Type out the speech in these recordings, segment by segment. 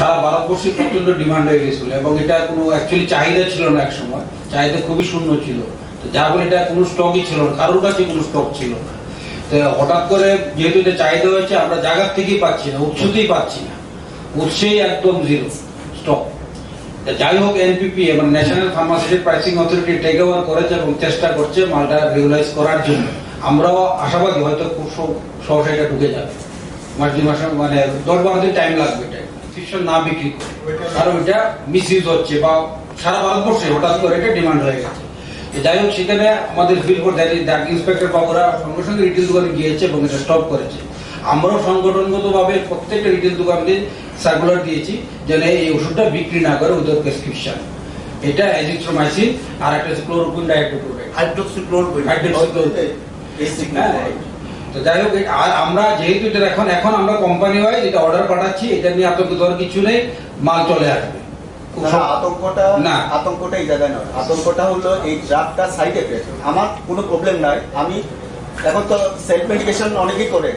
সারা ভারতবর্ষে প্রচন্ড ডিমান্ড হয়ে গেছিল এবং এটা কোনো অ্যাকচুয়ালি চাহিদা ছিল না, এক সময় চাহিদা খুবই শূন্য ছিল, তো যার ফলে এটা কোনো স্টকই ছিল না, কারোর কাছে কোনো স্টক ছিল না। তো হঠাৎ করে যেহেতু এটা চাহিদা হয়েছে, আমরা জায়গার থেকেই পাচ্ছি না, উৎসতেই পাচ্ছি না, উৎসেই একদম জিরো স্টক। যাই হোক, এনপিপি এবং national pharmaceutical pricing authority take over করেছে এবং চেষ্টা করছে মালটা রেগুলাইজ করার জন্য। আমরাও আশাবাদী হয়তো খুব সহসা এটা ঢুকে যাবে, মাস 2 মাস মানে 10-12 দিন টাইম লাগবে এটা প্রেসক্রিপশন না বিক্রি করে, কারণ এটা মিস ইউজ হচ্ছে বা সারা ভারতবর্ষে হঠাৎ করে এটা ডিমান্ড হয়ে গেছে। যাই হোক, সেখানে আমাদের ফিল করে ড্রাগ ইন্সপেক্টর বাবুরা সঙ্গে সঙ্গে রিটেল দোকানে গিয়েছে এবং এটা স্টপ করেছে। আমরাও সংগঠনগতভাবে প্রত্যেকটা রিটেল দোকানে সার্কুলার দিয়েছি যেন এই ওষুধটা বিক্রি না করে উইদাউট প্রেসক্রিপশন। এটা এজিথ্রোমাইসিন আর একটা ক্লোরোকুইন ডাইহাইড্রোক্লোরাইড, তো যাই হোক, আর আমরা যেহেতু এটা এখন আমরা কোম্পানি ওয়াইজ এটা অর্ডার পাঠাচ্ছি, এটা নিয়ে আতঙ্ক দেওয়ার কিছু নেই, মাল চলে আসবে। আতঙ্কটা এই জায়গায় নয়, আতঙ্কটা হলো এই ড্রাগটা সাইড এফেক্ট। আমার কোনো প্রবলেম নাই, আমি এখন তো সেলফ মেডিকেশন অনেকেই করে,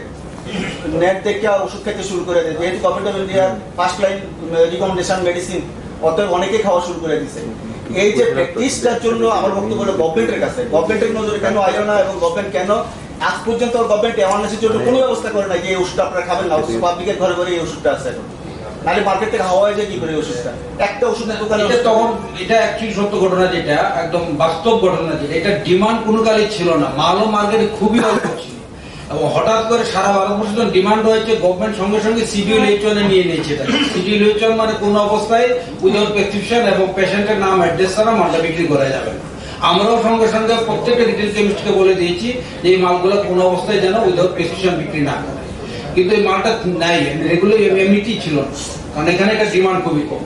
নেট দেখে ওষুধ খেতে শুরু করে দেয়, যেহেতু গভর্নমেন্ট অফ ইন্ডিয়ার ফার্স্ট লাইন রিকমেন্ডেশন মেডিসিন, অতএব অনেকেই খাওয়া শুরু করে দিচ্ছে। এই যে প্র্যাকটিসটার জন্য আমার বক্তব্য হলো গভর্নমেন্টের কাছে, গভর্নমেন্টের নজরে কেন আইলো না এবং গভর্নমেন্ট কেন আজ পর্যন্ত গভর্নমেন্ট অ্যাওয়ারনেসের জন্য কোনো ব্যবস্থা করে না যে এই ওষুধটা আপনারা খাবেন না, পাবলিকের ঘরে ঘরে এই ওষুধটা আছে এখন, নাহলে মার্কেট থেকে হাওয়া যায় কি করে ওষুধটা, একটা ওষুধের দোকানে। তখন এটা অ্যাকচুয়ালি সত্য ঘটনা, যেটা একদম বাস্তব ঘটনা, যেটা এটা ডিমান্ড কোনো কালে ছিল না, মালও মার্কেটে খুবই অল্প ছিল এবং হঠাৎ করে সারা ভারতবর্ষে যখন ডিমান্ড হয়েছে, গভর্নমেন্ট সঙ্গে সঙ্গে শিডিউল H1 এ নিয়ে নিয়েছে। শিডিউল H1 মানে কোনো অবস্থায় উইদাউট প্রেসক্রিপশন এবং পেশেন্টের নাম অ্যাড্রেস ছাড়া মালটা বিক্রি করা যাবে। আমরাও সঙ্গে সঙ্গে প্রত্যেকটা রিটেল কেমিস্টকে বলে দিয়েছি যে এই মালগুলো কোনো অবস্থায় যেন উইদাউট প্রেসক্রিপশন বিক্রি না করে, কিন্তু এই মালটা নাই, রেগুলার এমনিতেই ছিল না, কারণ এখানে একটা ডিমান্ড খুবই কম।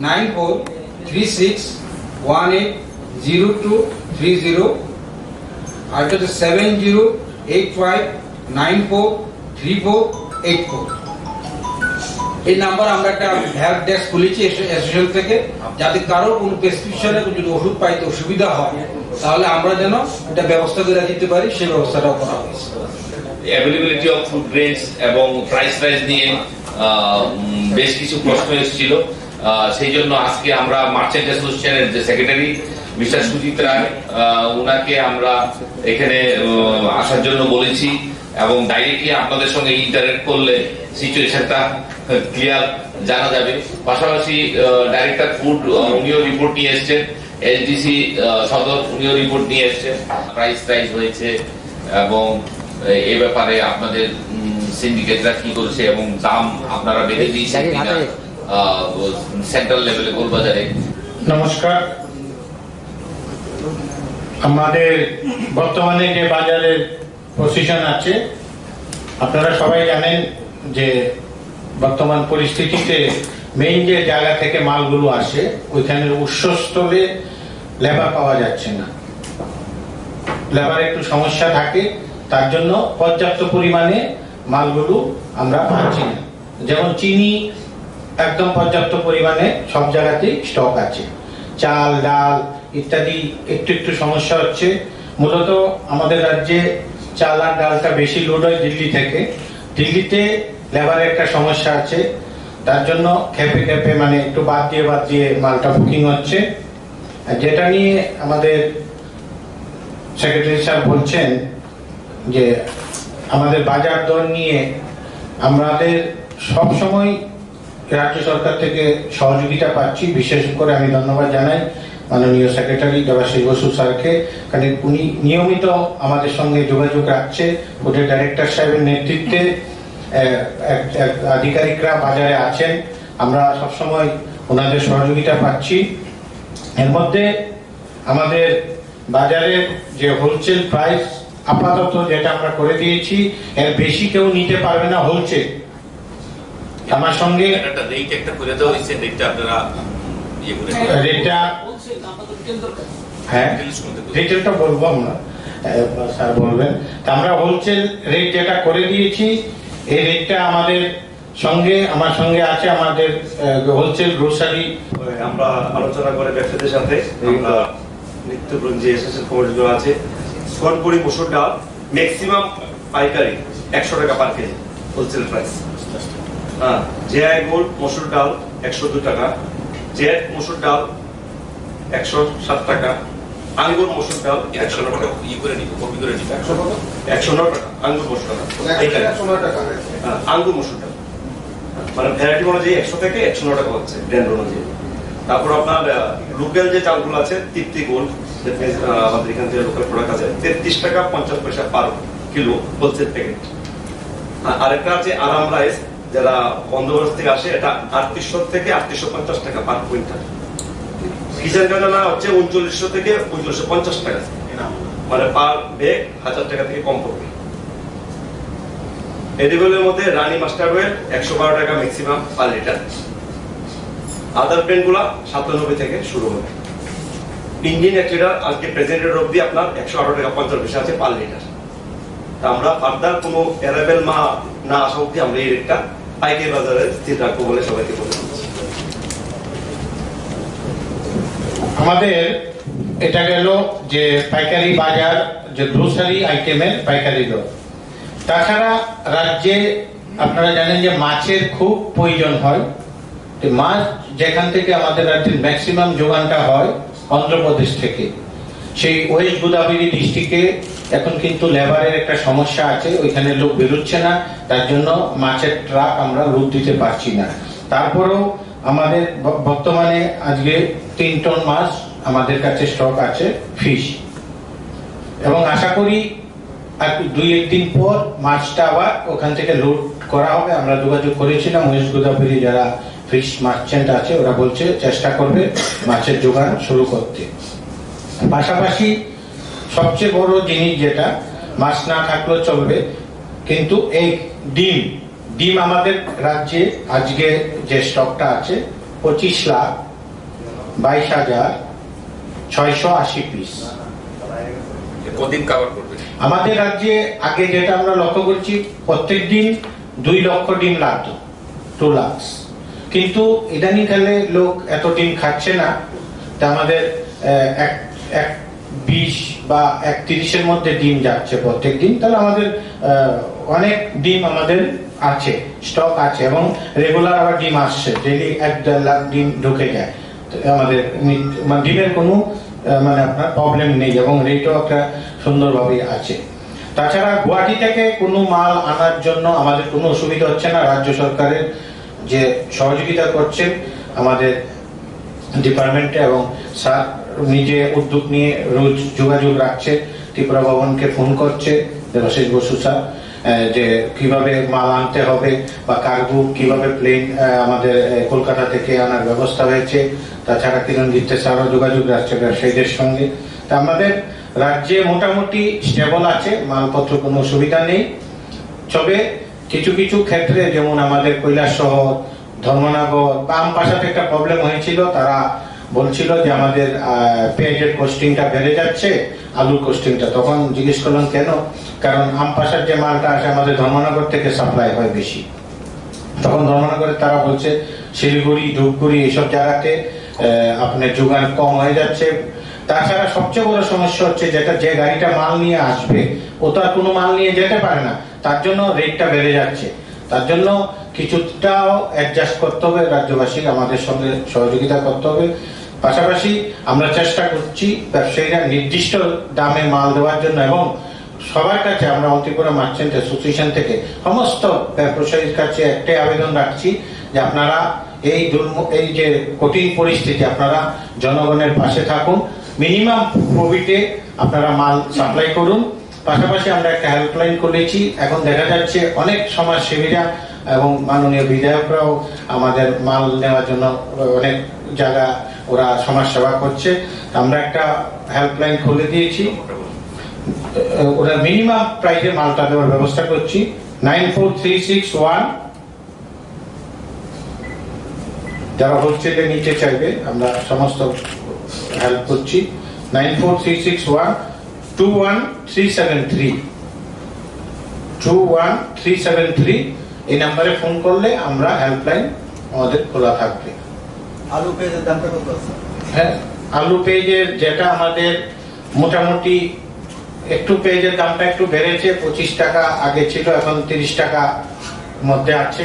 9436180230 আর এটা হচ্ছে 7085943484। এই নাম্বার আমরা একটা হেল্প ডেস্ক খুলেছি অ্যাসোসিয়েশন থেকে, যাতে কারো কোনো প্রেসক্রিপশনে যদি ওষুধ পাইতে অসুবিধা হয় তাহলে আমরা যেন এটা ব্যবস্থা করে দিতে পারি, সেই ব্যবস্থাটাও করা হয়েছে। অ্যাভেলেবিলিটি অফ ফুড গ্রেনস এবং প্রাইস নিয়ে বেশ কিছু প্রশ্ন এসেছিল, সেই জন্য আজকে আমরা মার্চেন্ট অ্যাসোসিয়েশনের যে সেক্রেটারি মিস্টার সুজিত রায়, ওনাকে আমরা এখানে আসার জন্য বলেছি এবং ডাইরেক্টলি আপনাদের সঙ্গে ইন্টারেক্ট করলে সিচুয়েশনটা ক্লিয়ার জানা যাবে। পাশাপাশি ডাইরেক্টর ফুড উনিও রিপোর্ট নিয়ে এসছেন, এসডিসি সদর উনিও রিপোর্ট নিয়ে এসছেন, প্রাইস হয়েছে এবং এ ব্যাপারে আপনাদের সিন্ডিকেটরা কি করছে এবং দাম আপনারা বেঁধে দিয়েছেন কিনা সেন্ট্রাল লেভেলে গোলবাজারে। নমস্কার, আমাদের বর্তমানে যে বাজারের পজিশন আছে আপনারা সবাই জানেন যে বর্তমান পরিস্থিতিতে মেইন যে জায়গা থেকে মালগুলো আসে ওইখানের উৎসস্থলে লেবার পাওয়া যাচ্ছে না, লেবার একটু সমস্যা থাকে, তার জন্য পর্যাপ্ত পরিমাণে মালগুলো আমরা পাচ্ছি না। যেমন চিনি একদম পর্যাপ্ত পরিমাণে সব জায়গাতেই স্টক আছে, চাল ডাল ইত্যাদি একটু একটু সমস্যা হচ্ছে। মূলত আমাদের রাজ্যে চাল আর ডালটা বেশি লোড হয় দিল্লি থেকে, দিল্লিতে লেবারের একটা সমস্যা আছে, তার জন্য খেপে খেপে মানে একটু বাদ দিয়ে মালটা বুকিং হচ্ছে। যেটা নিয়ে আমাদের সেক্রেটারি স্যার বলছেন যে আমাদের বাজার দর নিয়ে আমাদের সব সময় রাজ্য সরকার থেকে সহযোগিতা পাচ্ছি। বিশেষ করে আমি ধন্যবাদ জানাই মাননীয় সেক্রেটারি দেবাশিস বসু স্যারকে, কারণ উনি নিয়মিত আমাদের সঙ্গে যোগাযোগ রাখছে, ওদের ডাইরেক্টর সাহেবের নেতৃত্বে আধিকারিকরা বাজারে আছেন, আমরা সবসময় ওনাদের সহযোগিতা পাচ্ছি। এর মধ্যে আমাদের বাজারের যে হোলসেল প্রাইস আপাতত যেটা আমরা করে দিয়েছি, এর বেশি কেউ নিতে পারবে না হোলসেল। আমার সঙ্গে রিটেলটা বলবো আমরা, স্যার বলবেন, আমরা হোলসেল রেট যেটা করে দিয়েছি এই রেটটা আমাদের সঙ্গে আমার সঙ্গে আছে আমাদের হোলসেল গ্রোসারি। আমরা আলোচনা করে ব্যবসাদের সাথে আমরা নিত্যপ্রয়োজন যে এসেন্সিয়াল কমোডিটিগুলো আছে, সোনপুরি মসুর ডাল ম্যাক্সিমাম পাইকারি 100 টাকা পার কেজি হোলসেল প্রাইস। হ্যাঁ, জেআই গোল্ড মসুর ডাল 102 টাকা, জেড মসুর ডাল 107 টাকা, আঙ্গুর মসুর ডাল 109 টাকা, 109 টাকা আঙ্গুর মসুর ডাল, হ্যাঁ, আঙ্গুর মসুর ডাল, মানে ভ্যারাইটি অনুযায়ী 100 থেকে 109 টাকা হচ্ছে ব্র্যান্ড অনুযায়ী। তারপর আপনার লোকাল যে চালগুলো আছে তৃপ্তি গোল্ড, আমাদের এখান থেকে লোকাল প্রোডাক্ট আছে 33 টাকা 50 পয়সা পার কিলো হোলসেল প্যাকেট। আরেকটা আছে আরাম রাইস, যারা বন্দোবস্ত থেকে আসে, এটা 3800 থেকে 3850 টাকা পার কুইন্টাল। কিচেন কাজানা হচ্ছে 3900 থেকে 3950 টাকা, মানে পার ব্যাগ 1000 টাকা থেকে কম পড়বে। এডিবলের মধ্যে রানী মাস্টার অয়েল 112 টাকা ম্যাক্সিমাম পার লিটার। আদার ব্র্যান্ড গুলা 97 থেকে শুরু হবে। ইন্ডিয়ান এক্সিডার আজকে প্রেজেন্টের অবধি আপনার 118 টাকা 50 পয়সা আছে পার লিটার। আমরা ফার্দার কোনো অ্যারাবেল মা না আসা অবধি আমরা এই রেটটা পাইকারি বাজারে স্থির রাখবো বলে সবাইকে বলে দিচ্ছি। আমাদের এটা গেল যে পাইকারি বাজার, যে গ্রোসারি আইটেমের পাইকারি দর। তাছাড়া রাজ্যে আপনারা জানেন যে মাছের খুব প্রয়োজন হয়। মাছ যেখান থেকে আমাদের রাজ্যের ম্যাক্সিমাম যোগানটা হয় অন্ধ্রপ্রদেশ থেকে। সেই ওয়েস্ট গোদাবরী ডিস্ট্রিক্টে এখন কিন্তু লেবারের একটা সমস্যা আছে, ওইখানে লোক বেরোচ্ছে না, তার জন্য মাছের ট্রাক আমরা রুট দিতে পারছি না। তারপরেও আমাদের বর্তমানে আজকে 3 টন মাছ আমাদের কাছে স্টক আছে ফিশ, এবং আশা করি আর 2-1 দিন পর মাছটা আবার ওখান থেকে লোড করা হবে। আমরা যোগাযোগ করেছিলাম ওয়েস্ট গোদাবরী যারা ফিশ মার্চেন্ট আছে, ওরা বলছে চেষ্টা করবে মাছের যোগান শুরু করতে। পাশাপাশি সবচেয়ে বড় জিনিস যেটা, মাছ না থাকলেও চলবে, কিন্তু এই ডিম আমাদের রাজ্যে আজকে যে স্টকটা আছে 25,22,680 পিস। কদিন কভার করবে? আমাদের রাজ্যে আগে যেটা আমরা লক্ষ্য করছি, প্রত্যেক দিন 2 লক্ষ ডিম লাগতো, 2 লাখ, কিন্তু ইদানিং কালে লোক এত ডিম খাচ্ছে না। তা আমাদের 20 বা 31-এর মধ্যে ডিম যাচ্ছে প্রত্যেক দিন। তাহলে আমাদের অনেক ডিম আমাদের আছে, স্টক আছে, এবং রেগুলার আবার ডিম আসছে, ডেইলি 1-1.5 লাখ ডিম ঢুকে যায়। আমাদের ডিমের কোনো মানে আপনার প্রবলেম নেই, এবং রেটও একটা সুন্দরভাবে আছে। তাছাড়া গুয়াহাটি থেকে কোনো মাল আনার জন্য আমাদের কোনো অসুবিধা হচ্ছে না। রাজ্য সরকারের যে সহযোগিতা করছেন আমাদের ডিপার্টমেন্টে, এবং স্যার নিজে উদ্যোগ নিয়ে রোজ যোগাযোগ রাখছে, ত্রিপুরা ভবনকে ফোন করছে দেবাশিস বসু স্যার, যে কিভাবে মাল আনতে হবে বা কার্গো কিভাবে প্লেন আমাদের কলকাতা থেকে আনার ব্যবস্থা হয়েছে। তাছাড়া কিরণ জিতে স্যারও যোগাযোগ রাখছে ব্যবসায়ীদের সঙ্গে। তা আমাদের রাজ্যে মোটামুটি স্টেবল আছে, মালপত্র কোনো অসুবিধা নেই। তবে কিছু কিছু ক্ষেত্রে, যেমন আমাদের কৈলাসহর, ধর্মনগর বা আমপাশাতে একটা প্রবলেম হয়েছিল। তারা বলছিল যে আমাদের পেঁয়াজের কস্টিংটা বেড়ে যাচ্ছে, আলুর কস্টিংটা। তখন জিজ্ঞেস করলাম কেন, কারণ আমপাশার যে মালটা আসে আমাদের ধর্মনগর থেকে সাপ্লাই হয় বেশি। তখন ধর্মনগরে তারা বলছে শিলিগুড়ি, ধূপগুড়ি এইসব জায়গাতে আপনার যোগান কম হয়ে যাচ্ছে। তাছাড়া সবচেয়ে বড় সমস্যা হচ্ছে যেটা, যে গাড়িটা মাল নিয়ে আসবে ও তো আর কোনো মাল নিয়ে যেতে পারে না, তার জন্য রেটটা বেড়ে যাচ্ছে। তার জন্য কিছুটাও অ্যাডজাস্ট করতে হবে, রাজ্যবাসীকে আমাদের সঙ্গে সহযোগিতা করতে হবে। পাশাপাশি আমরা চেষ্টা করছি ব্যবসায়ীরা নির্দিষ্ট দামে মাল দেওয়ার জন্য, এবং সবার কাছে আমরা ত্রিপুরা মার্চেন্ট অ্যাসোসিয়েশন থেকে সমস্ত ব্যবসায়ীর কাছে একটাই আবেদন রাখছি যে আপনারা এই যে কঠিন পরিস্থিতি, আপনারা জনগণের পাশে থাকুন, মিনিমাম প্রফিটে আপনারা মাল সাপ্লাই করুন। পাশাপাশি আমরা একটা হেল্পলাইন করেছি, এখন দেখা যাচ্ছে অনেক সমাজসেবীরা এবং মাননীয় বিধায়করাও আমাদের মাল নেওয়ার জন্য অনেক জায়গা ওরা সমাজ সেবা করছে। আমরা একটা হেল্পলাইন খুলে দিয়েছি, ওরা মিনিমাম প্রাইসে মালটা দেওয়ার ব্যবস্থা করছি। 94361, যারা হোলসেলে নিতে চাইবে আমরা সমস্ত হেল্প করছি। 94361 21373 21373 এই নাম্বারে ফোন করলে আমরা হেল্পলাইন আমাদের খোলা থাকবে। আলু পেঁয়াজের দামটা কত আছে? হ্যাঁ, আলু পেঁয়াজের যেটা আমাদের মোটামুটি একটু পেঁয়াজের দামটা একটু বেড়েছে, 25 টাকা আগে ছিল, এখন 30 টাকা মধ্যে আছে।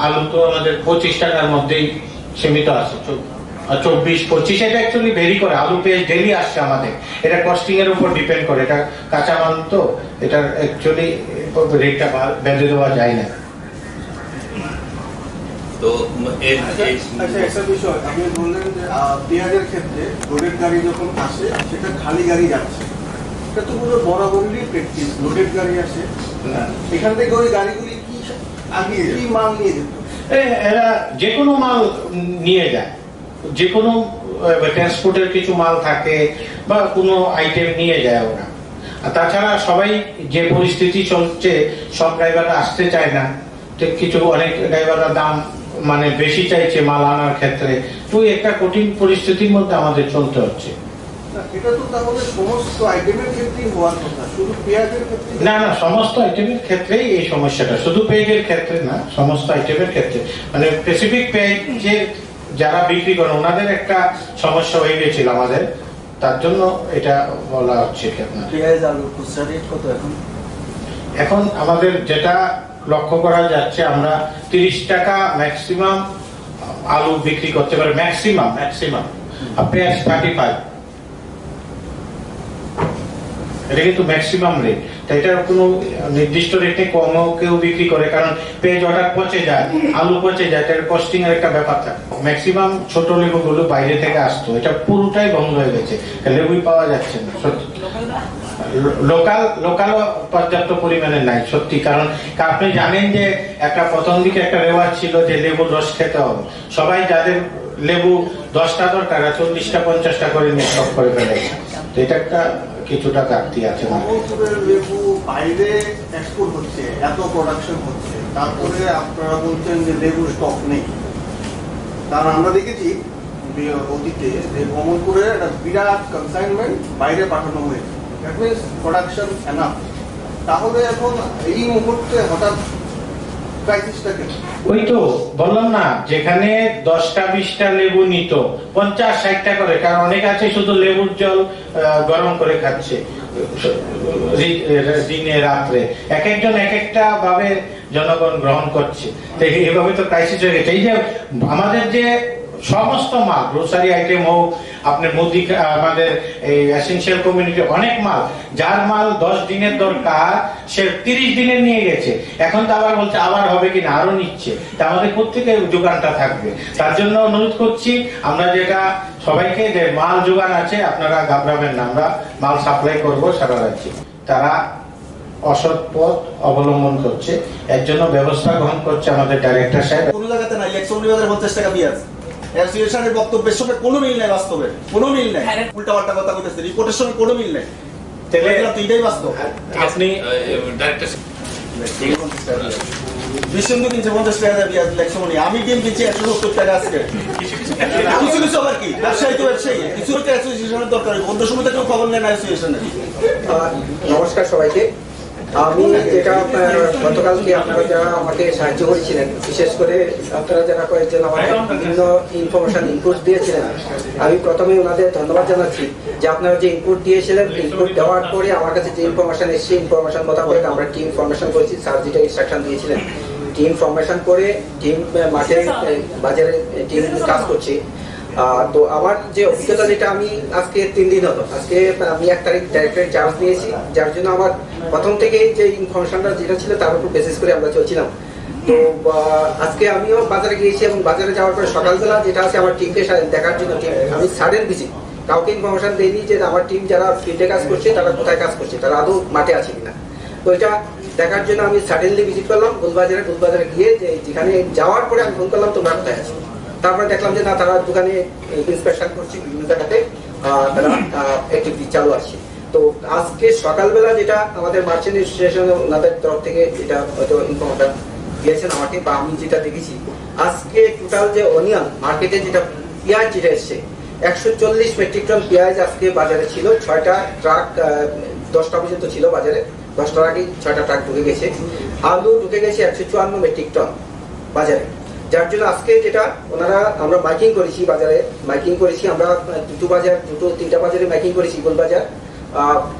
আলু তো আমাদের 25 টাকার মধ্যেই সীমিত আছে। 24-25 এটা অ্যাকচুয়ালি ভেরি করে, আলু পেঁয়াজ ডেলি আসছে আমাদের, এটা কস্টিং এর উপর ডিপেন্ড করে, এটা কাঁচামাল তো এটা অ্যাকচুয়ালি রেটটা বেঁধে দেওয়া যায় না। তো আচ্ছা, একটা বিষয় আপনি বললেন যে পেঁয়াজের ক্ষেত্রে লোডেড গাড়ি যখন আসে সেটা খালি গাড়ি যাচ্ছে, এটা তো পুরো বরাবরই প্র্যাকটিস, লোডেড গাড়ি আসে এখান থেকে ওই গাড়িগুলি কি আগে কি মাল নিয়ে যেত? এরা যে কোনো মাল নিয়ে যায়, যে কোনো ট্রান্সপোর্টের কিছু মাল থাকে বা কোনো আইটেম নিয়ে যায় ওরা। আর তাছাড়া সবাই যে পরিস্থিতি চলছে, সব ড্রাইভাররা আসতে চায় না, ঠিক কিছু অনেক ড্রাইভাররা দাম মানে বেশি চাইছে মাল আনার ক্ষেত্রে, তো একটা কঠিন পরিস্থিতির মধ্যে আমাদের চলতে হচ্ছে। এটা তো তাহলে সমস্ত আইটেমের ক্ষেত্রেই হওয়ার কথা, শুধু পেঁয়াজের ক্ষেত্রে না না, সমস্ত আইটেমের ক্ষেত্রেই এই সমস্যাটা, শুধু পেঁয়াজের ক্ষেত্রে না, সমস্ত আইটেমের ক্ষেত্রে, মানে স্পেসিফিক পেঁয়াজের যারা বিক্রি করে ওনাদের একটা সমস্যা হয়ে গেছিল আমাদের, তার জন্য এটা বলা হচ্ছে কি আপনার। পেঁয়াজ আলু খুচরা রেট কত এখন? এখন আমাদের যেটা লক্ষ্য করা যাচ্ছে, আমরা 30 টাকা ম্যাক্সিমাম আলু বিক্রি করতে পারি, ম্যাক্সিমাম আর পেঁয়াজ 35, এটা কিন্তু ম্যাক্সিমাম রেট। তাই এটার কোনো নির্দিষ্ট রেটে কমও কেউ বিক্রি করে, কারণ পেঁয়াজ হঠাৎ পচে যায়, আলু পচে যায়, তার কস্টিং এর একটা ব্যাপার থাকে। ম্যাক্সিমাম ছোট লেবুগুলো বাইরে থেকে আসতো, এটা পুরোটাই বন্ধ হয়ে গেছে, লেবুই পাওয়া যাচ্ছে না সত্যি। লোকাল পর্যাপ্ত পরিমাণে নাই সত্যি, কারণ আপনি জানেন যে একটা প্রথম দিকে একটা রেওয়াজ ছিল যে লেবুর রস খেতে হবে, সবাই যাদের লেবু 10টা দরকার 40টা 50টা করে নিয়ে স্টক করে ফেলেছে, তো এটা একটা কিছুটা ঘাটতি আছে। কমলপুরের লেবু বাইরে এক্সপোর্ট হচ্ছে, এত প্রোডাকশন হচ্ছে, তারপরে আপনারা বলছেন যে লেবু স্টক নেই। কারণ আমরা দেখেছি অতীতে যে কমলপুরে একটা বিরাট কনসাইনমেন্ট বাইরে পাঠানো হয়েছে, দ্যাট মিনস প্রোডাকশন এনাফ। তাহলে এখন এই মুহূর্তে হঠাৎ ক্রাইসিসটা কেন? ওই তো বললাম না, যেখানে 10টা 20টা লেবু নিত 50-60টা করে, কারণ অনেক আছে শুধু লেবুর জল গরম করে খাচ্ছে দিনে রাত্রে, এক একজন এক একটা ভাবে জনগণ গ্রহণ করছে, তো এইভাবে তো ক্রাইসিস হয়ে গেছে। এই যে আমাদের যে সমস্ত মাল, গ্রোসারি আইটেম হোক, আপনার মুদি, আমাদের এই এসেনশিয়াল কমিউনিটি, অনেক মাল, যার মাল 10 দিনের দরকার সে 30 দিনের নিয়ে গেছে, এখন তো আবার বলছে আবার হবে কিনা, আরো নিচ্ছে, তা আমাদের কোত্থেকে যোগানটা থাকবে? তার জন্য অনুরোধ করছি আমরা যেটা সবাইকে, যে মাল যোগান আছে, আপনারা ঘাবড়াবেন না, আমরা মাল সাপ্লাই করব সারা রাজ্যে। তারা অসৎ পথ অবলম্বন করছে, এর জন্য ব্যবস্থা গ্রহণ করছে আমাদের ডাইরেক্টর সাহেব। কোনো জায়গাতে নাই 150 টাকা পেঁয়াজ। অ্যাসোসিয়েশনের বক্তব্যের সঙ্গে কোনো মিল নাই, বাস্তবে কোনো মিল নাই, উল্টা পাল্টা কথা বলতেছে, রিপোর্টের সঙ্গে কোনো মিল নাই। তাহলে তো এটাই বাস্তব। আপনি ডাইরেক্টর বিষ্ণু কিনছে 50 টাকা পেঁয়াজ, লেকসমনি আমি ডিম কিনছি 170 টাকা আজকে। কিছু কিছু আবার কি ব্যবসায়ী তো ব্যবসায়ী, কিছু তো অ্যাসোসিয়েশনের দরকার, অন্য সময় তো কেউ খবর নেয় না অ্যাসোসিয়েশনের। নমস্কার সবাইকে। আমি যেটা গতকালকে আপনারা যারা আমাকে সাহায্য করেছিলেন, বিশেষ করে আপনারা যারা কয়েকজন আমাকে বিভিন্ন ইনফরমেশন ইনপুট দিয়েছিলেন, আমি প্রথমে ওনাদের ধন্যবাদ জানাচ্ছি যে আপনারা যে ইনপুট দিয়েছিলেন, ইনপুট দেওয়ার পরে আমার কাছে যে ইনফরমেশন এসেছে, ইনফরমেশন মোতাবেক আমরা টিম ফরমেশন করেছি, স্যার যেটা ইনস্ট্রাকশন দিয়েছিলেন, টিম ফরমেশন করে টিম মাঠে বাজারে টিম কাজ করছি। তো আমার যে অভিজ্ঞতা, যেটা আমি আজকে 3 দিন হতো, আজকে আমি 1 তারিখ ডাইরেক্টরের চার্জ নিয়েছি, যার জন্য আমার প্রথম থেকে যে ইনফরমেশনটা যেটা ছিল তার উপর বেসিস করে আমরা চলছিলাম। তো আজকে আমিও বাজারে গিয়েছি, এবং বাজারে যাওয়ার পরে সকালবেলা যেটা আছে আমার টিমকে দেখার জন্য আমি সাডেন ভিজিট, কাউকে ইনফরমেশন দিইনি যে আমার টিম যারা ফিল্ডে কাজ করছে তারা কোথায় কাজ করছে, তারা আদৌ মাঠে আছে কিনা। তো এটা দেখার জন্য আমি সাডেনলি ভিজিট করলাম গুলবাজারে গিয়ে, যে যেখানে যাওয়ার পরে আমি ফোন করলাম তোমরা কোথায় আছো। তারপরে দেখলাম যে না, তারা দোকানে ইন্সপেকশন করছে, বিভিন্ন জায়গাতে তারা অ্যাক্টিভিটি চালু আছে। তো আজকে সকালবেলা যেটা আমাদের মার্চেন্ট অ্যাসোসিয়েশন ওনাদের তরফ থেকে যেটা হয়তো ইনফরমেশন দিয়েছেন আমাকে, বা আমি যেটা দেখেছি, আজকে টোটাল যে অনিয়ন মার্কেটে যেটা পেঁয়াজ যেটা এসছে, 140 মেট্রিক টন পেঁয়াজ আজকে বাজারে ছিল। 6টা ট্রাক 10টা পর্যন্ত ছিল বাজারে, 10টার আগে 6টা ট্রাক ঢুকে গেছে। আলু ঢুকে গেছে 154 মেট্রিক টন বাজারে, যার জন্য আজকে যেটা আমরা মাইকিং করেছি, বাজারে মাইকিং করেছি আমরা 2-3টা বাজারে মাইকিং করেছি, গোলবাজার,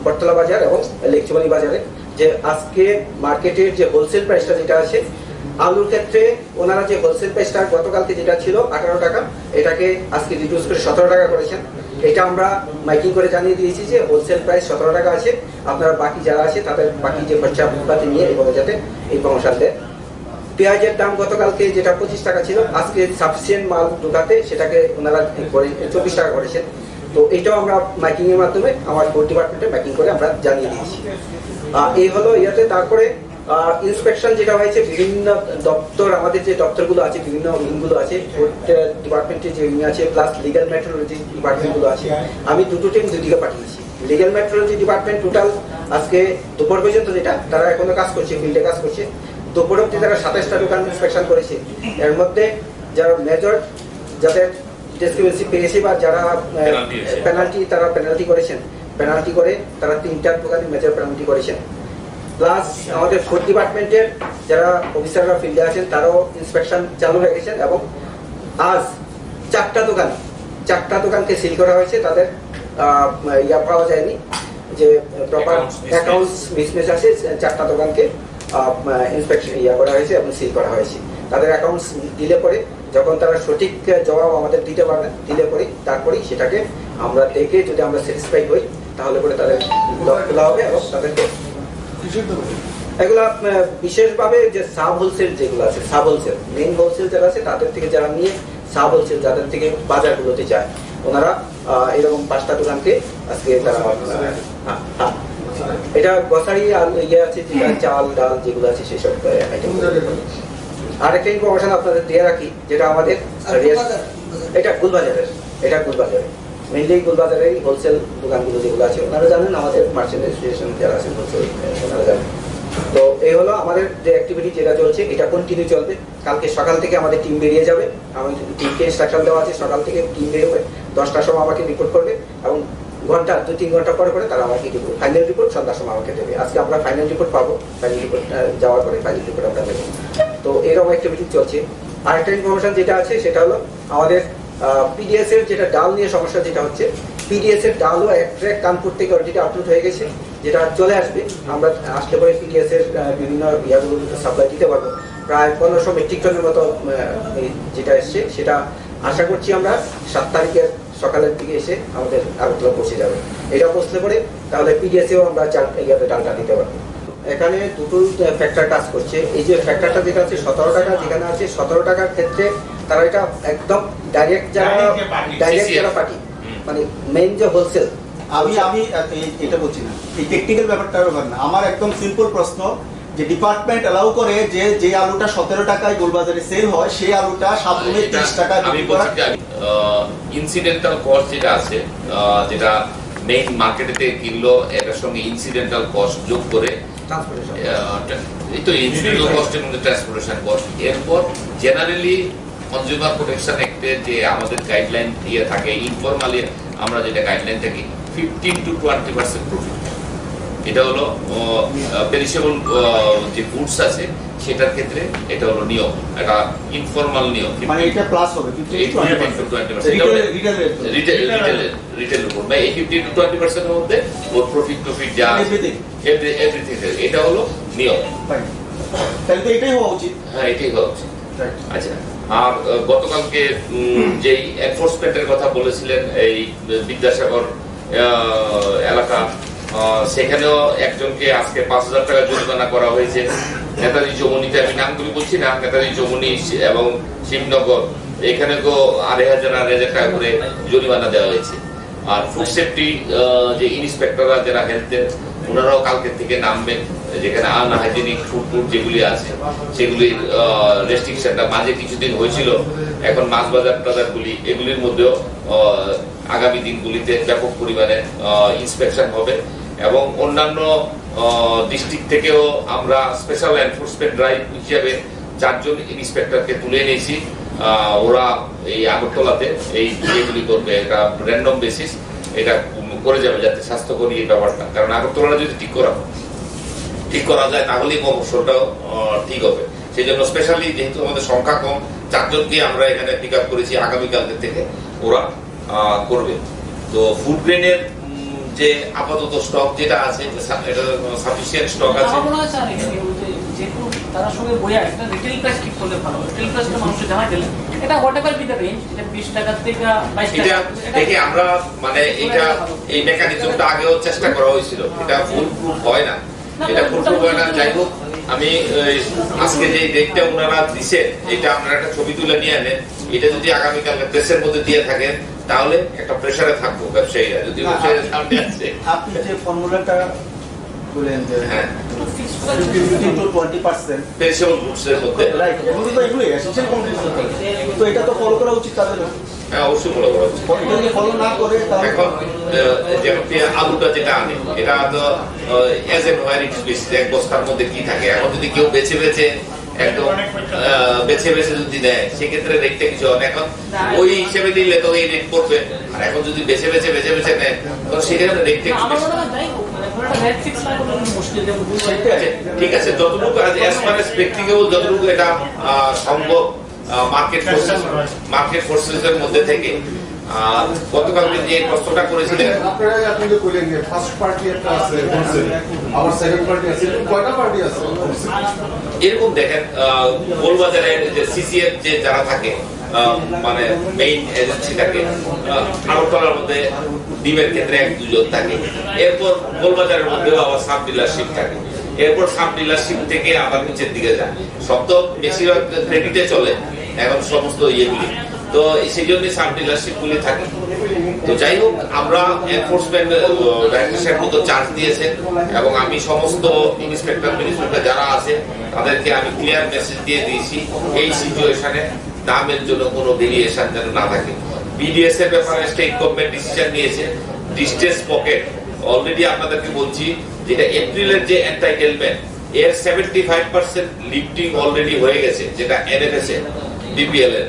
বটতলা বাজার এবং লেকচুমানি বাজারে, যে আজকে মার্কেটের যে হোলসেল প্রাইসটা যেটা আছে আলুর ক্ষেত্রে ওনারা যে হোলসেল প্রাইসটা গতকালকে যেটা ছিল 18 টাকা, এটাকে আজকে রিডিউস করে 17 টাকা করেছেন। এটা আমরা মাইকিং করে জানিয়ে দিয়েছি যে হোলসেল প্রাইস 17 টাকা আছে, আপনারা বাকি যারা আছে তাদের বাকি যে খরচাপাতি নিয়ে এবং যাতে এই প্রমোশন দেয়। পেঁয়াজের দাম গতকালকে যেটা 25 টাকা ছিল, আজকে সাফিসিয়েন্ট মাল ঢোকাতে সেটাকে ওনারা 24 টাকা করেছেন। তো এইটাও আমরা মাইকিং এর মাধ্যমে আমার ফুড ডিপার্টমেন্টে মাইকিং করে আমরা জানিয়ে দিয়েছি। এই হলো ইয়াতে। তারপরে ইন্সপেকশন যেটা হয়েছে, বিভিন্ন দপ্তর, আমাদের যে দপ্তরগুলো আছে, বিভিন্ন উইংগুলো আছে, ফুড ডিপার্টমেন্টের যে উইং আছে, প্লাস লিগ্যাল মেট্রোলজি ডিপার্টমেন্টগুলো আছে, আমি দুটো টিম দুদিকে পাঠিয়েছি। লিগ্যাল মেট্রোলজি ডিপার্টমেন্ট টোটাল আজকে দুপুর পর্যন্ত যেটা তারা এখনো কাজ করছে, ফিল্ডে কাজ করছে। দুপুর অব্দি তারা 27টা দোকান ইন্সপেকশন করেছে। এর মধ্যে যারা মেজর, যাদের ডিসক্রিপেন্সি পেয়েছে বা যারা পেনাল্টি, তারা পেনাল্টি করেছেন, পেনাল্টি করে তারা 3টা দোকানে মেজর পেনাল্টি করেছেন। প্লাস আমাদের ফুড ডিপার্টমেন্টের যারা অফিসাররা ফিল্ডে আছেন তারাও ইন্সপেকশন চালু হয়ে গেছেন এবং আজ 4টা দোকানকে সিল করা হয়েছে। তাদের ইয়া পাওয়া যায়নি, যে প্রপার অ্যাকাউন্টস মিসম্যাচ আছে। 4টা দোকানকে ইন্সপেকশন ইয়া করা হয়েছে এবং সিল করা হয়েছে। তাদের অ্যাকাউন্টস দিলে পরে যখন তারা সঠিক জবাব আমাদের দিতে পারবেন, দিলে পরে তারপরেই সেটাকে আমরা দেখে যদি আমরা স্যাটিসফাই হই তাহলে পরে তাদের খোলা হবে এবং তাদেরকে এগুলা বিশেষভাবে যে সাব হোলসেল যেগুলো আছে, সাব হোলসেল, মেইন হোলসেল যারা আছে তাদের থেকে যারা নিয়ে সাব হোলসেল যাদের থেকে বাজারগুলোতে যায়, ওনারা এরকম 5টা দোকানকে আজকে তারা এটা গ্রসারি আর ইয়ে আছে, যেটা চাল ডাল যেগুলো আছে সেসব আইটেম। আরেকটা ইনফরমেশন আপনাদের দিয়ে রাখি, যেটা আমাদের এটা গুলবাজারের, এটা গুলবাজারে মেইনলি গুলবাজারের হোলসেল দোকানগুলো যেগুলো আছে ওনারা জানেন, আমাদের মার্চেন্ট অ্যাসোসিয়েশন যারা আছেন হোলসেল ওনারা জানেন। তো এই হলো আমাদের যে অ্যাক্টিভিটি যেটা চলছে, এটা কন্টিনিউ চলবে। কালকে সকাল থেকে আমাদের টিম বেরিয়ে যাবে, আমাদের টিমকে ইনস্ট্রাকশন দেওয়া আছে, সকাল থেকে টিম বেরোবে, 10টার সময় আমাকে রিপোর্ট করবে এবং 2-3 ঘন্টা পরে পরে তারা আমাকে ফাইনাল রিপোর্ট সন্ধ্যার সময় আমাকে দেবে। আজকে আমরা ফাইনাল রিপোর্ট পাবো, ফাইনাল রিপোর্ট যাওয়ার পরে ফাইনাল রিপোর্ট আমরা দেবো। তো এরকম অ্যাক্টিভিটি চলছে। আরেকটা ইনফরমেশন যেটা আছে সেটা হলো আমাদের পিডিএস এর যেটা ডাল নিয়ে সমস্যা যেটা হচ্ছে, পিডিএস এর ডালও এক কানপুর থেকে অলরেডি আপলোড হয়ে গেছে, যেটা চলে আসবে। আমরা আসলে পরে পিডিএস এর বিভিন্ন ইয়াগুলো সাপ্লাই দিতে পারবো। প্রায় 1500 মেট্রিক টনের মতো যেটা এসছে, সেটা আশা করছি আমরা 7 তারিখের সকালের দিকে এসে আমাদের আগরতলা পৌঁছে যাবে। এটা পৌঁছলে পরে তাহলে পিডিএসেও আমরা ডালটা দিতে পারবো। এখানে দুটো ফ্যাক্টর কাজ করছে। এই যে ফ্যাক্টরটা যেটা আছে 17 টাকা, যেখানে আছে 17 টাকার ক্ষেত্রে তারা এটা একদম ডাইরেক্ট যারা পার্টি, মানে মেইন যে হোলসেল। আমি এটা বলছি না, এই টেকনিক্যাল ব্যাপারটার ব্যাপার না। আমার একদম সিম্পল প্রশ্ন, যে ডিপার্টমেন্ট অ্যালাউ করে যে আলুটা 17 টাকায় গোলবাজারে সেল হয়, সেই আলুটা সাতগুণে 30 টাকায় বিক্রি করা। ইনসিডেন্টাল কস্ট যেটা আছে, যেটা মেইন মার্কেটেতে কিনলো, এটার সঙ্গে ইনসিডেন্টাল কস্ট যোগ করে এই তো ইনসিডেন্টাল কস্টের মধ্যে ট্রান্সপোর্টেশন কস্ট। এরপর জেনারেলি কনজিউমার প্রোটেকশন অ্যাক্টে যে আমাদের গাইডলাইন দিয়ে থাকে, ইনফরমালি আমরা যেটা গাইডলাইন থাকি 15 to 20% প্রফিট। এটা হলো পেরিশেবল যে ফুডস আছে সেটার ক্ষেত্রে এটা হলো নিয়ম, এটা ইনফরমাল নিয়ম। মানে এটা প্লাস হবে রিটেল উপর, মানে এই 15 to 20% এর মধ্যে ওর প্রফিট যা এভরিথিং, এটা হলো নিয়ম। তাহলে তো এটাই হওয়া উচিত। হ্যাঁ, এটাই হওয়া উচিত। আচ্ছা, আর গতকালকে যেই এনফোর্সমেন্টের কথা বলেছিলেন এই বিদ্যাসাগর এলাকা, সেখানেও একজনকে আজকে 5000 টাকা জরিমানা করা হয়েছে। নেতাজি চৌমুনিতে, আমি নামগুলি বলছি না, নেতাজি চৌমুনি এবং শিবনগর, এখানে তো 2500 টাকা করে জরিমানা দেওয়া হয়েছে। আর ফুড সেফটি যে ইন্সপেক্টররা যারা হেলথের, ওনারাও কালকে থেকে নামবেন, যেখানে আনহাইজেনিক ফুড যেগুলি আছে সেগুলির রেস্ট্রিকশনটা মাঝে কিছুদিন হয়েছিল, এখন মাছ বাজারগুলি এগুলির মধ্যেও আগামী দিনগুলিতে ব্যাপক পরিমাণে ইন্সপেকশন হবে। এবং অন্যান্য ডিস্ট্রিক্ট থেকেও আমরা স্পেশাল এনফোর্সমেন্ট ড্রাইভ হিসেবে 4 জন ইন্সপেক্টরকে তুলে এনেছি। ওরা এই আগরতলাতে এই ইয়েগুলি করবে, এটা র্যান্ডম বেসিস এটা করে যাবে, যাতে স্বাস্থ্যকরী এই ব্যাপারটা। কারণ আগরতলাটা যদি ঠিক করা যায় তাহলেই কমর্শটাও ঠিক হবে। সেই জন্য স্পেশালি যেহেতু আমাদের সংখ্যা কম, 4 জনকে আমরা এখানে পিক আপ করেছি, আগামীকালকে থেকে ওরা করবে। তো ফুড গ্রেনের যে আপাতত স্টক যেটা আছে, এটা সাফিসিয়েন্ট স্টক আছে। যেহেতু তার সঙ্গে বইয়া একটা রিটেল প্রাইস ঠিক করলে ভালো, রিটেল প্রাইসটা মানুষের জানা গেলে এটা what ever be the range, এটা 20 টাকা থেকে 22 এটা টাকা, দেখি আমরা মানে এটা এই মেকানিজমটা আগেও চেষ্টা করা হয়েছিল, এটা ফুল প্রুফ হয় না, এটা ফুল প্রুফ হয় না। যাই হোক, আমি আজকে যে ডেটটা ওনারা দিছে এটা আপনারা একটা ছবি তুলে নিয়ে আনেন, এটা যদি আগামীকাল প্রেসের মধ্যে দিয়ে থাকেন তাহলে একটা প্রেসারে থাকবো ব্যবসায়ীরা, যদি ব্যবসায়ীরা সামনে আসে। আপনি যে ফর্মুলাটা বলেন যে হ্যাঁ, 15 to 20%, পেনশন গুডসের মধ্যে, রাইট, এগুলো তো এগুলোই এসেন্সিয়াল কম্পোনেন্ট, তো এটা তো ফলো করা উচিত তাদের। হ্যাঁ অবশ্যই বলা করা উচিত। এটা যদি ফলো না করে তাহলে এখন যেমন আলুটা যেটা আনে এটা তো as and where it is, এক বস্তার মধ্যে কি থাকে। এখন যদি কেউ বেছে বেছে একদম বেছে বেছে যদি দেয় সেক্ষেত্রে রেটটা কিছু হবে। এখন ওই হিসেবে দিলে তো এই রেট পড়বে, আর এখন যদি বেছে বেছে নেয় তখন সেক্ষেত্রে রেটটা একটু আমার বেশি। মনে হয় যাই হোক, মানে কোনো একটা রেট ফিক্স না করলে কিন্তু মুশকিল, যেমন আচ্ছা, ঠিক আছে, যতটুকু অ্যাজ ফার অ্যাজ প্র্যাকটিক্যাল যতটুকু এটা সম্ভব মার্কেট ফোর্সেসের মধ্যে থেকে। গতকালকে যে প্রশ্নটা করেছিলেন, আপনারা আপনি যে কইলেন যে ফার্স্ট পার্টি একটা আছে হোলসেল, আবার সেকেন্ড পার্টি আছে, কয়টা পার্টি আছে হোলসেল? এরকম দেখেন গোলবাজারে যে সিসিএফ যে যারা থাকে মানে মেইন এজেন্সি থাকে, আগরতলার মধ্যে ডিমের ক্ষেত্রে 1-2 জন থাকে, এরপর গোলবাজারের মধ্যেও আবার সাব ডিলারশিপ থাকে, এরপর সাব ডিলারশিপ থেকে আবার নিচের দিকে যায়। সব তো বেশিরভাগ ক্রেডিটে চলে এখন সমস্ত ইয়েগুলি, তো সেই জন্যই সাব ডিলারশিপ গুলি থাকে। তো যাই হোক, আমরা এনফোর্সমেন্ট ডাইরেক্টরের মতো চার্জ দিয়েছে এবং আমি সমস্ত ইন্সপেক্টর যারা আছে তাদেরকে আমি ক্লিয়ার মেসেজ দিয়ে দিয়েছি এই সিচুয়েশনে দামের জন্য কোনো ভেরিয়েশন যেন না থাকে। বিডিএস এর ব্যাপারে স্টেট গভর্নমেন্ট ডিসিশন নিয়েছে, ডিস্টেন্স পকেট অলরেডি আপনাদেরকে বলছি, যেটা এপ্রিলের যে এন্টাইটেলমেন্ট এর 75% লিফটিং অলরেডি হয়ে গেছে, যেটা এনএফএস এর বিপিএল এর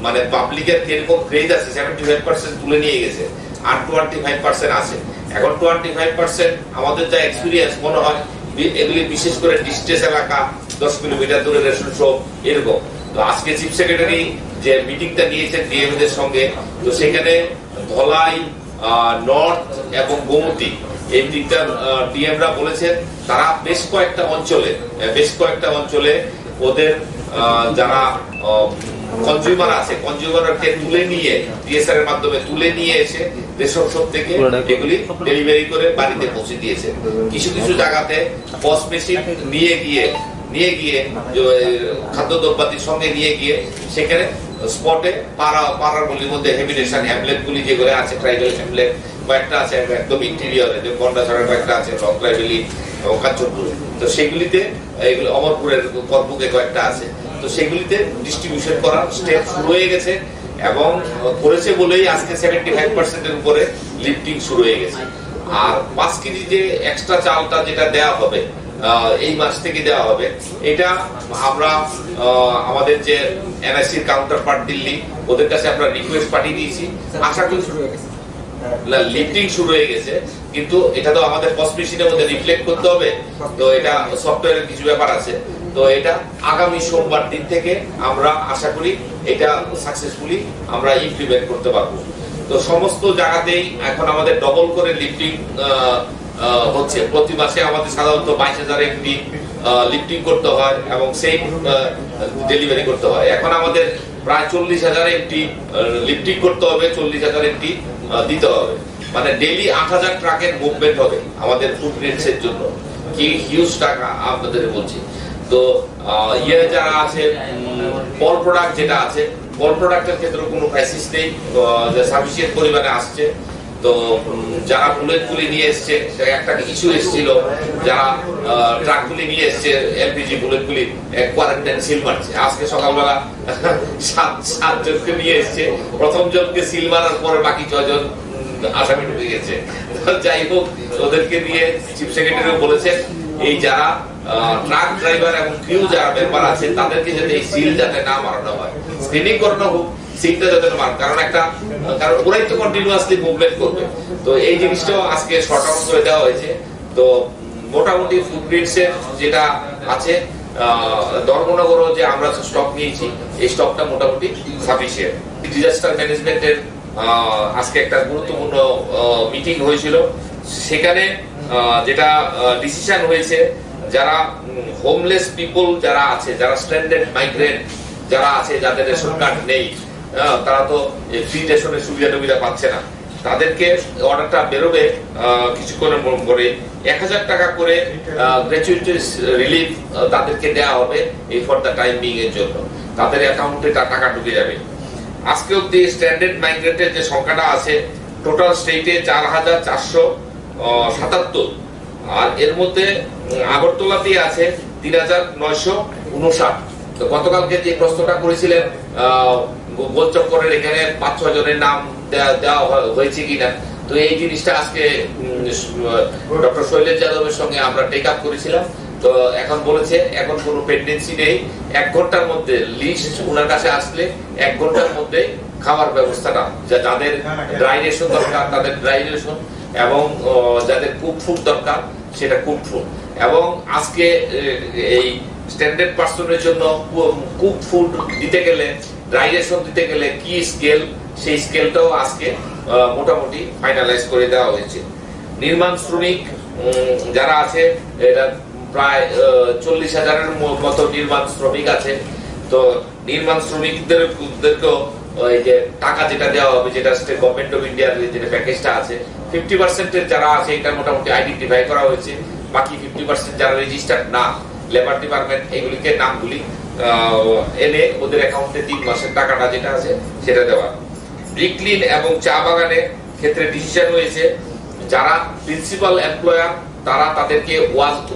মানে পাবলিকের কিরকম ক্রেজ আছে 75% তুলে নিয়ে গেছে, আর 25% আছে। এখন 25% আমাদের যা এক্সপিরিয়েন্স মনে হয় এগুলি বিশেষ করে ডিস্টেন্স এলাকা 10 কিলোমিটার দূরে রেশন শপ এরকম। তো আজকে চিফ সেক্রেটারি যে মিটিংটা নিয়েছেন ডিএম এর সঙ্গে, তো সেখানে ধলাই, নর্থ এবং গোমতী এই দিকটা ডিএমরা বলেছেন তারা বেশ কয়েকটা অঞ্চলে ওদের যারা কনজিউমার আছে কনজিউমারকে তুলে নিয়ে ডিএসআর এর মাধ্যমে তুলে নিয়ে এসে রেশন শপ থেকে এগুলি ডেলিভারি করে বাড়িতে পৌঁছে দিয়েছে। কিছু কিছু জায়গাতে পস মেশিন নিয়ে গিয়ে খাদ্যদ্রব্যাদির সঙ্গে নিয়ে গিয়ে সেখানে স্পটে পাড়ার গলির মধ্যে হেমিনেশন হ্যামলেট গুলি যেগুলো আছে, ট্রাইবাল হ্যামলেট কয়েকটা আছে একদম ইন্টেরিয়রে, যে গন্ডাছড়ার কয়েকটা আছে, রং ট্রাইবেলি কাঞ্চনপুরে, তো সেগুলিতে এগুলো অমরপুরের করবুকে কয়েকটা আছে, তো সেগুলিতে ডিস্ট্রিবিউশন করার স্টেপ শুরু হয়ে গেছে এবং করেছে বলেই আজকে 75% এর উপরে লিফটিং শুরু হয়ে গেছে। আর 5 কেজি যে এক্সট্রা চালটা যেটা দেওয়া হবে এই মাস থেকে দেওয়া হবে, এটা আমরা আমাদের যে এনআইসির কাউন্টার পার্ট দিল্লি ওদের কাছে আমরা রিকোয়েস্ট পাঠিয়ে দিয়েছি। আশা করি লিফটিং শুরু হয়ে গেছে, কিন্তু এটা তো আমাদের পস মেশিনের মধ্যে রিফ্লেক্ট করতে হবে, তো এটা সফটওয়্যারের কিছু ব্যাপার আছে, তো এটা আগামী সোমবার দিন থেকে আমরা আশা করি এটা সাকসেসফুলি আমরা ইমপ্লিমেন্ট করতে পারবো। তো সমস্ত জায়গাতেই এখন আমাদের ডবল করে লিফটিং হচ্ছে। প্রতি মাসে আমাদের সাধারণত 22,000 এমটি লিফটিং করতে হয় এবং সেই ডেলিভারি করতে হয়। এখন আমাদের প্রায় 40,000 এমটি লিফটিং করতে হবে, 40,000 এমটি দিতে হবে, মানে ডেইলি 8,000 ট্রাকের মুভমেন্ট হবে আমাদের ফুড গ্রেডস এর জন্য। কি হিউজ টাকা আপনাদের বলছি। তো যারা আছে পল প্রোডাক্ট যেটা আছে, পল প্রোডাক্টের ক্ষেত্রে কোনো ক্রাইসিস নেই, সাফিসিয়েন্ট পরিমাণে আসছে। তো যারা বুলেটগুলি নিয়ে এসছে, একটা ইস্যু এসেছিল, যারা ট্রাকগুলি নিয়ে এসছে এলপিজি বুলেটগুলি কোয়ারেন্টাইন সিল মারছে। আজকে সকালবেলা 7 জনকে নিয়ে এসছে, প্রথম জনকে সিল মারার পরে বাকি 6 জন আসামি ঢুকে গেছে। যাই হোক, ওদেরকে নিয়ে চিফ সেক্রেটারি বলেছেন এই যারা ট্রাক ড্রাইভার এবং ক্রিউ যারা মেম্বার আছে তাদেরকে যাতে এই সিল যাতে না মারানো হয়, স্ক্রিনিং করানো হোক, সিলটা যাতে না মারানো, কারণ ওরাই তো কন্টিনিউয়াসলি মুভমেন্ট করবে। তো এই জিনিসটাও আজকে শর্ট আউট করে দেওয়া হয়েছে। তো মোটামুটি ফুড গ্রেডস এর যেটা আছে ধর্মনগরও যে আমরা স্টক নিয়েছি, এই স্টকটা মোটামুটি সাফিসিয়েন্ট। ডিজাস্টার ম্যানেজমেন্টের আজকে একটা গুরুত্বপূর্ণ মিটিং হয়েছিল, সেখানে যেটা ডিসিশন হয়েছে যারা হোমলেস পিপল যারা আছে, যারা স্ট্যান্ডার্ড মাইগ্রেন্ট যারা আছে, যাদের রেশন কার্ড নেই, তারা তো ফ্রি রেশনের সুবিধা টুবিধা পাচ্ছে না, তাদেরকে অর্ডারটা বেরোবে কিছুক্ষণের পরে 1000 টাকা করে গ্র্যাচুইটি রিলিফ তাদেরকে দেওয়া হবে এই ফর দ্য টাইম বিং এর জন্য, তাদের অ্যাকাউন্টে টাকা ঢুকে যাবে। আজকে অব্দি স্ট্যান্ডার্ড মাইগ্রেন্টের যে সংখ্যাটা আছে টোটাল স্টেটে 4077, আর এর মধ্যে আগরতলাতে আছে 3959। তো গতকালকে যে প্রশ্নটা করেছিলেন গোলচক্করের এখানে 5-6 জনের নাম দেওয়া হয়েছে কিনা, তো এই জিনিসটা আজকে ডক্টর শৈলেশ যাদবের সঙ্গে আমরা টেক আপ করেছিলাম। তো এখন বলেছে এখন কোনো পেন্ডেন্সি নেই, 1 ঘন্টার মধ্যে লিস্ট ওনার কাছে আসলে 1 ঘন্টার মধ্যে খাওয়ার ব্যবস্থাটা, যাদের ড্রাই রেশন দরকার তাদের ড্রাই রেশন, এবং যাদের কুক ফুড দরকার সেটা কুক ফুড। এবং আজকে এই স্ট্যান্ডার্ড পার্সনের জন্য কুক ফুড দিতে গেলে, ড্রাই রেশন দিতে গেলে কি স্কেল, সেই স্কেলটাও আজকে মোটামুটি ফাইনালাইজ করে দেওয়া হয়েছে। নির্মাণ শ্রমিক যারা আছে, এটা প্রায় 40,000-এর মতো নির্মাণ শ্রমিক আছে। তো নির্মাণ শ্রমিকদেরকেও এই যে টাকা যেটা দেওয়া হবে, যেটা গভর্নমেন্ট অফ ইন্ডিয়ার যে প্যাকেজটা আছে, 50%-এর যারা আছে এটা মোটামুটি আইডেন্টিফাই করা হয়েছে। বাকি 50% যারা রেজিস্টার্ড না, লেবার ডিপার্টমেন্ট এগুলিকে নামগুলি এনে ওদের অ্যাকাউন্টে 3 মাসের টাকাটা যেটা আছে সেটা দেওয়া। ব্রিকলিন এবং চা বাগানের ক্ষেত্রে ডিসিশন হয়েছে যারা প্রিন্সিপাল এমপ্লয়ার তারা তাদেরকে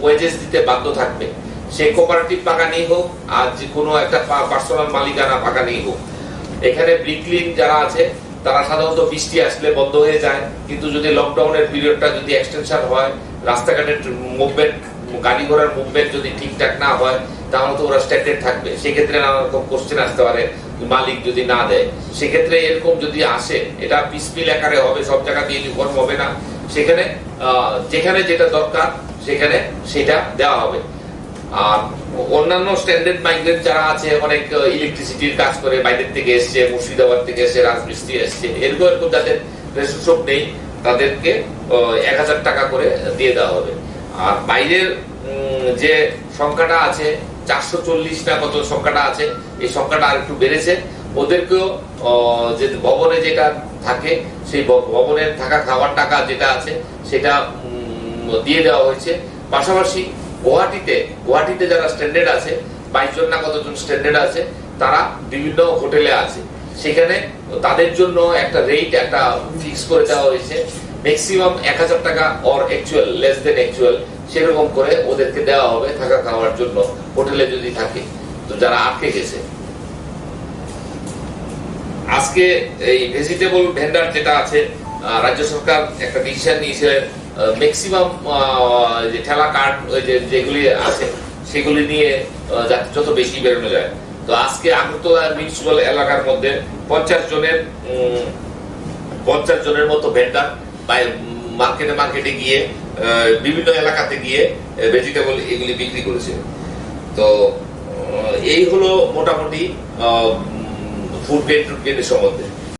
ওয়েজেস দিতে বাধ্য থাকবে, সে কোঅপারেটিভ বাগানই হোক আর যে কোনো একটা পার্সোনাল মালিকানা বাগানই হোক। এখানে ব্রিকলিন যারা আছে তারা সাধারণত বৃষ্টি আসলে বন্ধ হয়ে যায়, কিন্তু যদি লকডাউনের পিরিয়ডটা যদি এক্সটেনশন হয়, রাস্তাঘাটের মুভমেন্ট, গাড়ি ঘোড়ার মুভমেন্ট যদি ঠিকঠাক না হয়, তাহলে তো ওরা স্ট্যান্ডার্ড থাকবে। সেক্ষেত্রে নানা রকম কোশ্চেন আসতে পারে, মালিক যদি না দেয়। সেক্ষেত্রে এরকম যদি আসে, এটা পিসপিল আকারে হবে, সব জায়গাতে ইউনিফর্ম হবে না, সেখানে যেখানে যেটা দরকার সেখানে সেটা দেওয়া হবে। আর অন্যান্য স্ট্যান্ডার্ড মাইগ্রেন্ট যারা আছে, অনেক ইলেকট্রিসিটির কাজ করে, বাইরের থেকে এসছে, মুর্শিদাবাদ থেকে এসছে, রাজমিস্ত্রি এসছে, এরকম যাদের রেশন শপ নেই তাদেরকে 1000 টাকা করে দিয়ে দেওয়া হবে। আর বাইরের যে সংখ্যাটা আছে 440 না কত সংখ্যাটা আছে, এই সংখ্যাটা আর একটু বেড়েছে। ওদেরকেও যে ভবনে যেটা থাকে সেই ভবনের থাকা খাওয়ার টাকা যেটা আছে সেটা দিয়ে দেওয়া হয়েছে। পাশাপাশি গুয়াহাটিতে যারা স্ট্যান্ডার্ড আছে, 22 জন না কতজন স্ট্যান্ডার্ড আছে, তারা বিভিন্ন হোটেলে আছে, সেখানে তাদের জন্য একটা রেট একটা ফিক্স করে দেওয়া হয়েছে, ম্যাক্সিমাম 1000 টাকা or actual less than actual, সেরকম করে ওদেরকে দেওয়া হবে থাকা খাওয়ার জন্য হোটেলে যদি থাকে, তো যারা আটকে গেছে। আজকে এই ভেজিটেবল ভেন্ডার যেটা আছে, রাজ্য সরকার একটা ডিসিশন নিয়েছিলেন, ম্যাক্সিমাম যে ঠেলা কার্ড যেগুলি আছে সেগুলি নিয়ে যত বেশি বেরোনো যায়। তো আজকে আগরতলা মিউনিসিপাল এলাকার মধ্যে 50 জনের মতো ভেন্ডার মার্কেটে গিয়ে বিভিন্ন এলাকাতে গিয়ে ভেজিটেবল এগুলি বিক্রি করেছে। তো এই হলো মোটামুটি ফুড গ্রেড সম্বন্ধে।